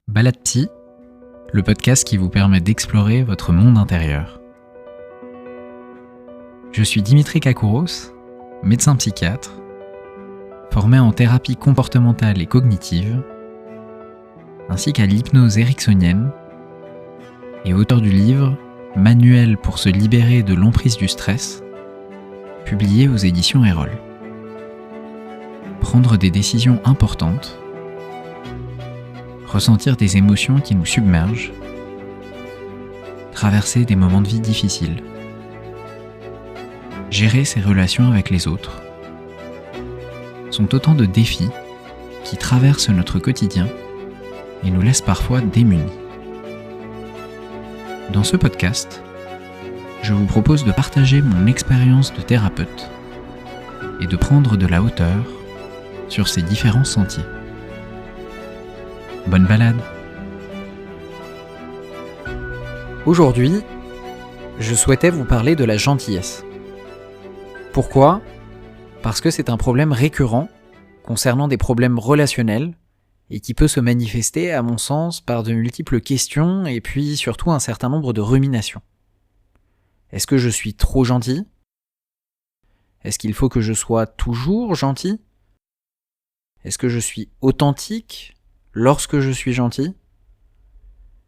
Balade Psy, le podcast qui vous permet d'explorer votre monde intérieur. Je suis Dimitri Kakouros, médecin psychiatre, formé en thérapie comportementale et cognitive, ainsi qu'à l'hypnose ericksonienne, et auteur du livre « Manuel pour se libérer de l'emprise du stress », publié aux éditions Erol. Prendre des décisions importantes, ressentir des émotions qui nous submergent, traverser des moments de vie difficiles, gérer ses relations avec les autres, sont autant de défis qui traversent notre quotidien et nous laissent parfois démunis. Dans ce podcast, je vous propose de partager mon expérience de thérapeute et de prendre de la hauteur sur ces différents sentiers. Bonne balade! Aujourd'hui, je souhaitais vous parler de la gentillesse. Pourquoi ? Parce que c'est un problème récurrent concernant des problèmes relationnels et qui peut se manifester, à mon sens, par de multiples questions et puis surtout un certain nombre de ruminations. Est-ce que je suis trop gentil ? Est-ce qu'il faut que je sois toujours gentil ? Est-ce que je suis authentique lorsque je suis gentil ?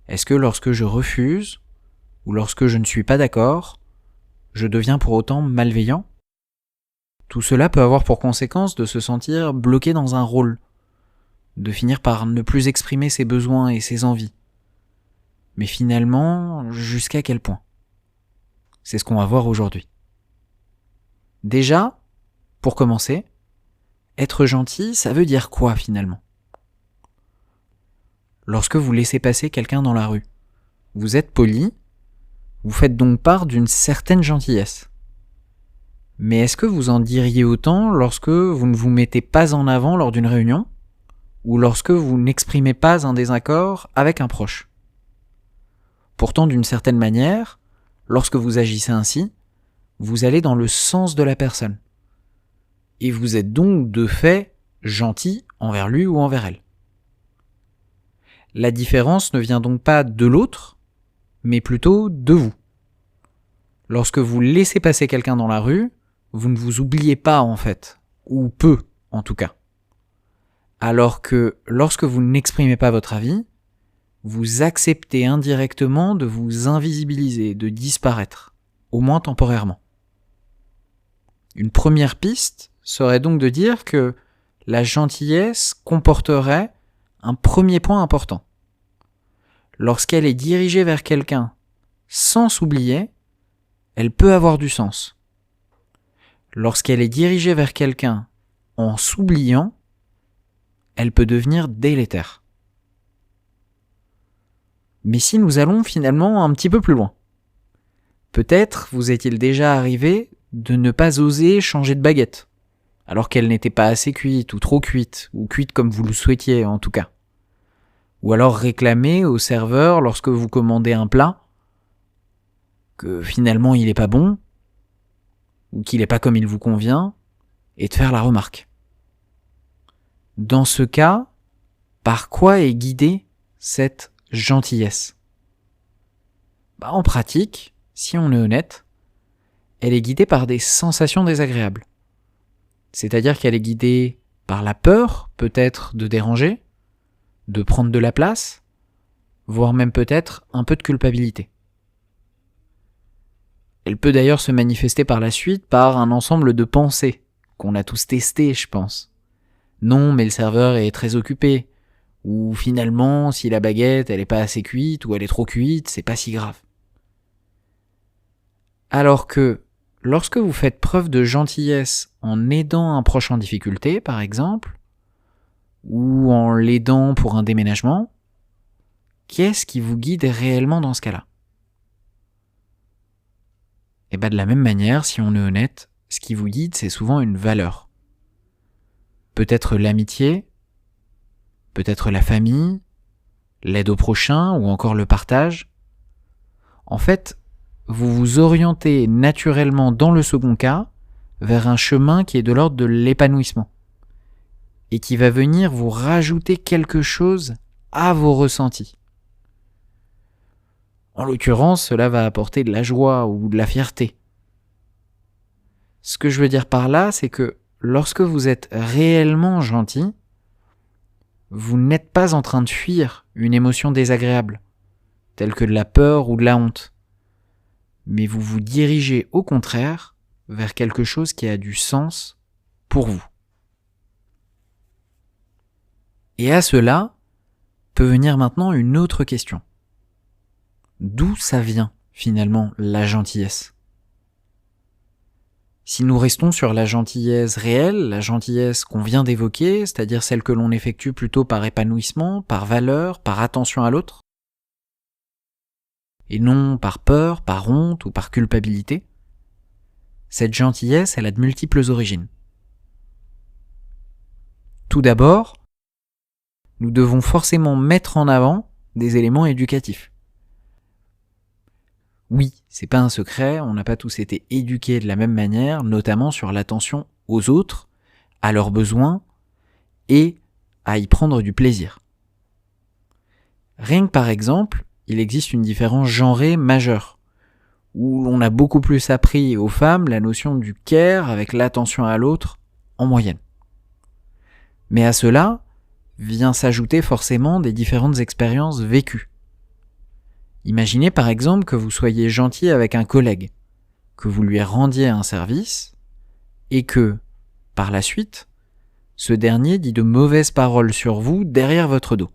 Est-ce que lorsque je refuse, ou lorsque je ne suis pas d'accord, je deviens pour autant malveillant ? Tout cela peut avoir pour conséquence de se sentir bloqué dans un rôle, de finir par ne plus exprimer ses besoins et ses envies. Mais finalement, jusqu'à quel point ? C'est ce qu'on va voir aujourd'hui. Déjà, pour commencer, être gentil, ça veut dire quoi finalement ? Lorsque vous laissez passer quelqu'un dans la rue, vous êtes poli, vous faites donc part d'une certaine gentillesse. Mais est-ce que vous en diriez autant lorsque vous ne vous mettez pas en avant lors d'une réunion ou lorsque vous n'exprimez pas un désaccord avec un proche ? Pourtant, d'une certaine manière, lorsque vous agissez ainsi, vous allez dans le sens de la personne. Et vous êtes donc de fait gentil envers lui ou envers elle. La différence ne vient donc pas de l'autre, mais plutôt de vous. Lorsque vous laissez passer quelqu'un dans la rue, vous ne vous oubliez pas en fait, ou peu en tout cas. Alors que lorsque vous n'exprimez pas votre avis, vous acceptez indirectement de vous invisibiliser, de disparaître, au moins temporairement. Une première piste serait donc de dire que la gentillesse comporterait un premier point important. Lorsqu'elle est dirigée vers quelqu'un sans s'oublier, elle peut avoir du sens. Lorsqu'elle est dirigée vers quelqu'un en s'oubliant, elle peut devenir délétère. Mais si nous allons finalement un petit peu plus loin, peut-être vous est-il déjà arrivé de ne pas oser changer de baguette, alors qu'elle n'était pas assez cuite ou trop cuite, ou cuite comme vous le souhaitiez en tout cas. Ou alors réclamer au serveur lorsque vous commandez un plat que finalement il n'est pas bon, ou qu'il n'est pas comme il vous convient, et de faire la remarque. Dans ce cas, par quoi est guidée cette gentillesse ? En pratique, si on est honnête, elle est guidée par des sensations désagréables. C'est-à-dire qu'elle est guidée par la peur, peut-être, de déranger, de prendre de la place, voire même peut-être un peu de culpabilité. Elle peut d'ailleurs se manifester par la suite par un ensemble de pensées qu'on a tous testées, je pense. Non, mais le serveur est très occupé. Ou finalement, si la baguette elle est pas assez cuite ou elle est trop cuite, c'est pas si grave. Alors que lorsque vous faites preuve de gentillesse en aidant un proche en difficulté, par exemple, ou en l'aidant pour un déménagement, qu'est-ce qui vous guide réellement dans ce cas-là ? Et de la même manière, si on est honnête, ce qui vous guide, c'est souvent une valeur. Peut-être l'amitié, peut-être la famille, l'aide au prochain ou encore le partage. En fait, vous vous orientez naturellement dans le second cas vers un chemin qui est de l'ordre de l'épanouissement et qui va venir vous rajouter quelque chose à vos ressentis. En l'occurrence, cela va apporter de la joie ou de la fierté. Ce que je veux dire par là, c'est que lorsque vous êtes réellement gentil, vous n'êtes pas en train de fuir une émotion désagréable, telle que de la peur ou de la honte, mais vous vous dirigez au contraire vers quelque chose qui a du sens pour vous. Et à cela peut venir maintenant une autre question. D'où ça vient finalement la gentillesse ? Si nous restons sur la gentillesse réelle, la gentillesse qu'on vient d'évoquer, c'est-à-dire celle que l'on effectue plutôt par épanouissement, par valeur, par attention à l'autre, et non par peur, par honte ou par culpabilité, cette gentillesse, elle a de multiples origines. Tout d'abord, nous devons forcément mettre en avant des éléments éducatifs. Oui, c'est pas un secret, on n'a pas tous été éduqués de la même manière, notamment sur l'attention aux autres, à leurs besoins et à y prendre du plaisir. Rien que par exemple, il existe une différence genrée majeure, où l'on a beaucoup plus appris aux femmes la notion du care avec l'attention à l'autre en moyenne. Mais à cela vient s'ajouter forcément des différentes expériences vécues. Imaginez par exemple que vous soyez gentil avec un collègue, que vous lui rendiez un service, et que, par la suite, ce dernier dit de mauvaises paroles sur vous derrière votre dos.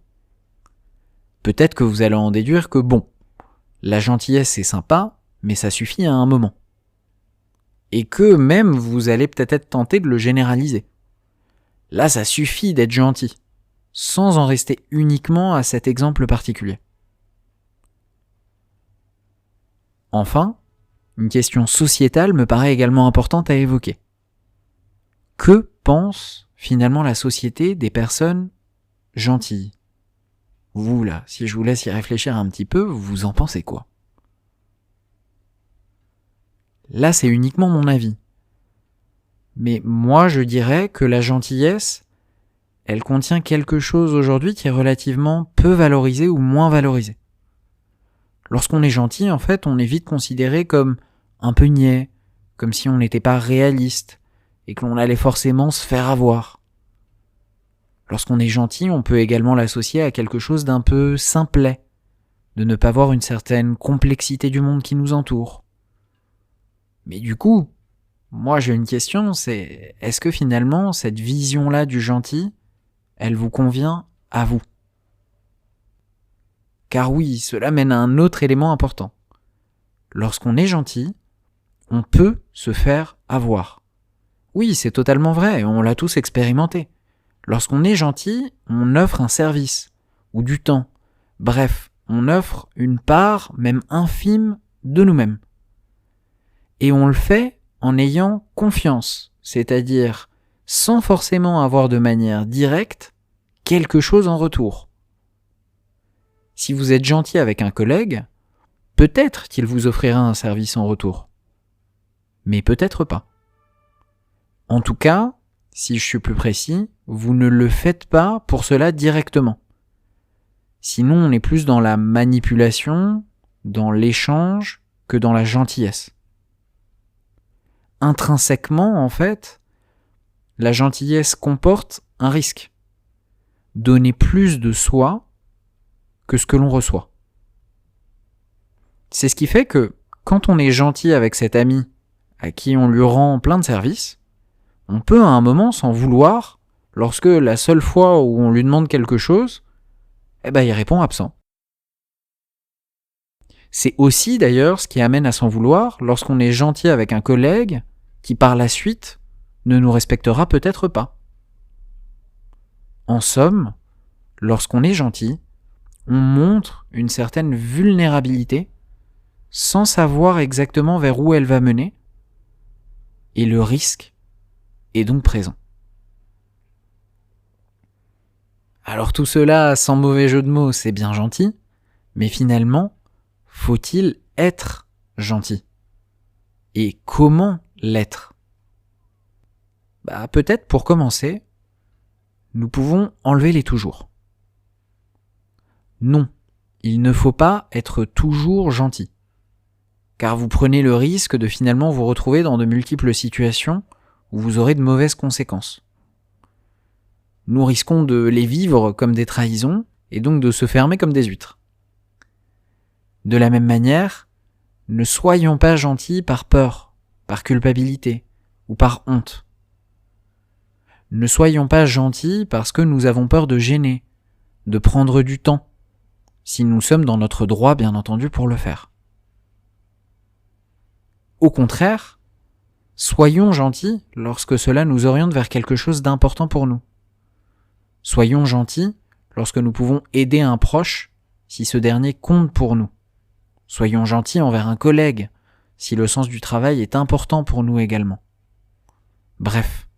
Peut-être que vous allez en déduire que bon, la gentillesse c'est sympa, mais ça suffit à un moment. Et que même vous allez peut-être être tenté de le généraliser. Là, ça suffit d'être gentil, sans en rester uniquement à cet exemple particulier. Enfin, une question sociétale me paraît également importante à évoquer. Que pense finalement la société des personnes gentilles ? Vous là, si je vous laisse y réfléchir un petit peu, vous en pensez quoi ? Là, c'est uniquement mon avis. Mais moi, je dirais que la gentillesse, elle contient quelque chose aujourd'hui qui est relativement peu valorisé ou moins valorisé. Lorsqu'on est gentil, en fait, on est vite considéré comme un peu niais, comme si on n'était pas réaliste et que l'on allait forcément se faire avoir. Lorsqu'on est gentil, on peut également l'associer à quelque chose d'un peu simplet, de ne pas voir une certaine complexité du monde qui nous entoure. Mais du coup, moi j'ai une question, c'est est-ce que finalement cette vision-là du gentil, elle vous convient à vous ? Car oui, cela mène à un autre élément important. Lorsqu'on est gentil, on peut se faire avoir. Oui, c'est totalement vrai, on l'a tous expérimenté. Lorsqu'on est gentil, on offre un service, ou du temps. Bref, on offre une part, même infime, de nous-mêmes. Et on le fait en ayant confiance, c'est-à-dire sans forcément avoir de manière directe quelque chose en retour. Si vous êtes gentil avec un collègue, peut-être qu'il vous offrira un service en retour. Mais peut-être pas. En tout cas, si je suis plus précis, vous ne le faites pas pour cela directement. Sinon, on est plus dans la manipulation, dans l'échange, que dans la gentillesse. Intrinsèquement, en fait, la gentillesse comporte un risque. Donner plus de soi que ce que l'on reçoit. C'est ce qui fait que, quand on est gentil avec cet ami à qui on lui rend plein de services, on peut à un moment s'en vouloir lorsque la seule fois où on lui demande quelque chose, il répond absent. C'est aussi d'ailleurs ce qui amène à s'en vouloir lorsqu'on est gentil avec un collègue qui par la suite ne nous respectera peut-être pas. En somme, lorsqu'on est gentil, on montre une certaine vulnérabilité sans savoir exactement vers où elle va mener, et le risque est donc présent. Alors tout cela, sans mauvais jeu de mots, c'est bien gentil, mais finalement, faut-il être gentil ? Et comment l'être ? Peut-être pour commencer, nous pouvons enlever les toujours. Non, il ne faut pas être toujours gentil. Car vous prenez le risque de finalement vous retrouver dans de multiples situations où vous aurez de mauvaises conséquences. Nous risquons de les vivre comme des trahisons et donc de se fermer comme des huîtres. De la même manière, ne soyons pas gentils par peur, par culpabilité ou par honte. Ne soyons pas gentils parce que nous avons peur de gêner, de prendre du temps, si nous sommes dans notre droit bien entendu pour le faire. Au contraire, soyons gentils lorsque cela nous oriente vers quelque chose d'important pour nous. Soyons gentils lorsque nous pouvons aider un proche si ce dernier compte pour nous. Soyons gentils envers un collègue si le sens du travail est important pour nous également. Bref,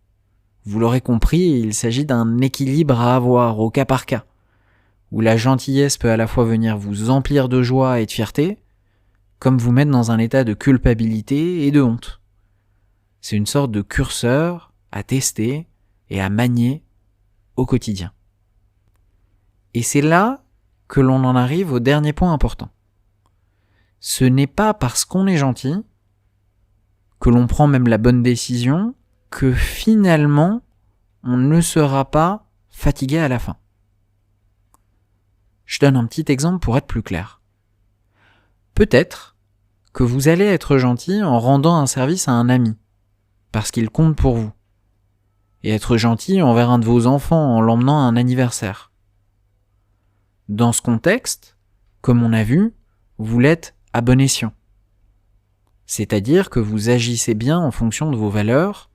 vous l'aurez compris, il s'agit d'un équilibre à avoir au cas par cas, où la gentillesse peut à la fois venir vous emplir de joie et de fierté, comme vous mettre dans un état de culpabilité et de honte. C'est une sorte de curseur à tester et à manier au quotidien. Et c'est là que l'on en arrive au dernier point important. Ce n'est pas parce qu'on est gentil, que l'on prend même la bonne décision, que finalement, on ne sera pas fatigué à la fin. Je donne un petit exemple pour être plus clair. Peut-être que vous allez être gentil en rendant un service à un ami, parce qu'il compte pour vous, et être gentil envers un de vos enfants en l'emmenant à un anniversaire. Dans ce contexte, comme on a vu, vous l'êtes à bon escient. C'est-à-dire que vous agissez bien en fonction de vos valeurs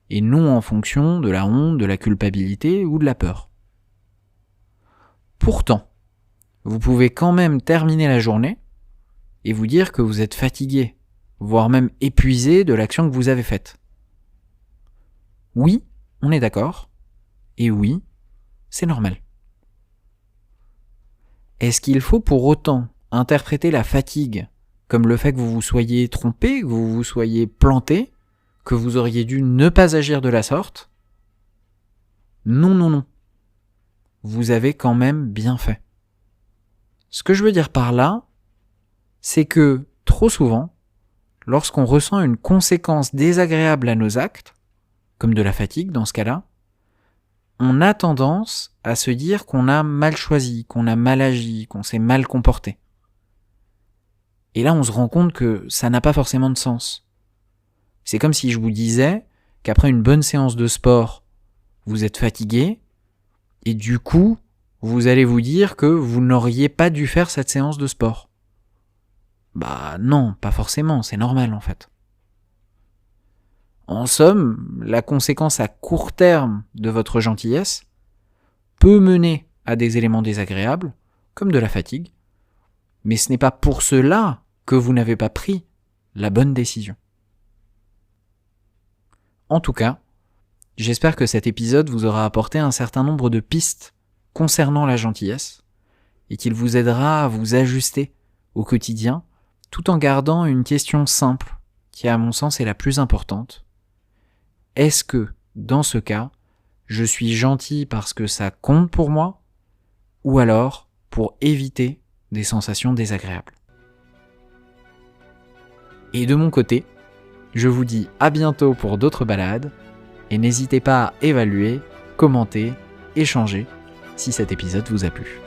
et non en fonction de la honte, de la culpabilité ou de la peur. Pourtant, vous pouvez quand même terminer la journée et vous dire que vous êtes fatigué, voire même épuisé de l'action que vous avez faite. Oui, on est d'accord, et oui, c'est normal. Est-ce qu'il faut pour autant interpréter la fatigue comme le fait que vous vous soyez trompé, que vous vous soyez planté, que vous auriez dû ne pas agir de la sorte ? Non. Vous avez quand même bien fait. Ce que je veux dire par là, c'est que, trop souvent, lorsqu'on ressent une conséquence désagréable à nos actes, comme de la fatigue dans ce cas-là, on a tendance à se dire qu'on a mal choisi, qu'on a mal agi, qu'on s'est mal comporté. Et là, on se rend compte que ça n'a pas forcément de sens. C'est comme si je vous disais qu'après une bonne séance de sport, vous êtes fatigué, et du coup, vous allez vous dire que vous n'auriez pas dû faire cette séance de sport. Bah non, pas forcément, c'est normal en fait. En somme, la conséquence à court terme de votre gentillesse peut mener à des éléments désagréables, comme de la fatigue, mais ce n'est pas pour cela que vous n'avez pas pris la bonne décision. En tout cas, j'espère que cet épisode vous aura apporté un certain nombre de pistes concernant la gentillesse et qu'il vous aidera à vous ajuster au quotidien tout en gardant une question simple qui, à mon sens, est la plus importante. Est-ce que, dans ce cas, je suis gentil parce que ça compte pour moi ou alors pour éviter des sensations désagréables ? Et de mon côté, je vous dis à bientôt pour d'autres balades et n'hésitez pas à évaluer, commenter, échanger si cet épisode vous a plu.